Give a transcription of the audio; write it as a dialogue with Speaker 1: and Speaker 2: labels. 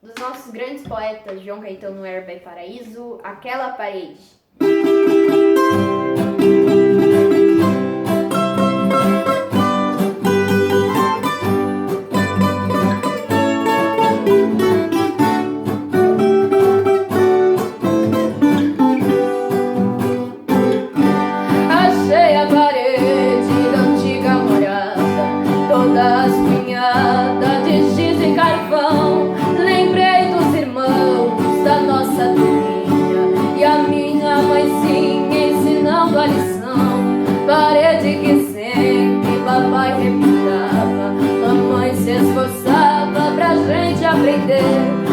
Speaker 1: dos nossos grandes poetas, João Caetano, Herba e Paraíso, Aquela Parede.
Speaker 2: Achei a parede da antiga morada, toda espinhada de giz e carvão. Lembrei dos irmãos da nossa turminha e a minha mãezinha ensinando a lição. Parede que sempre papai repintava, mamãe se esforçava pra gente aprender.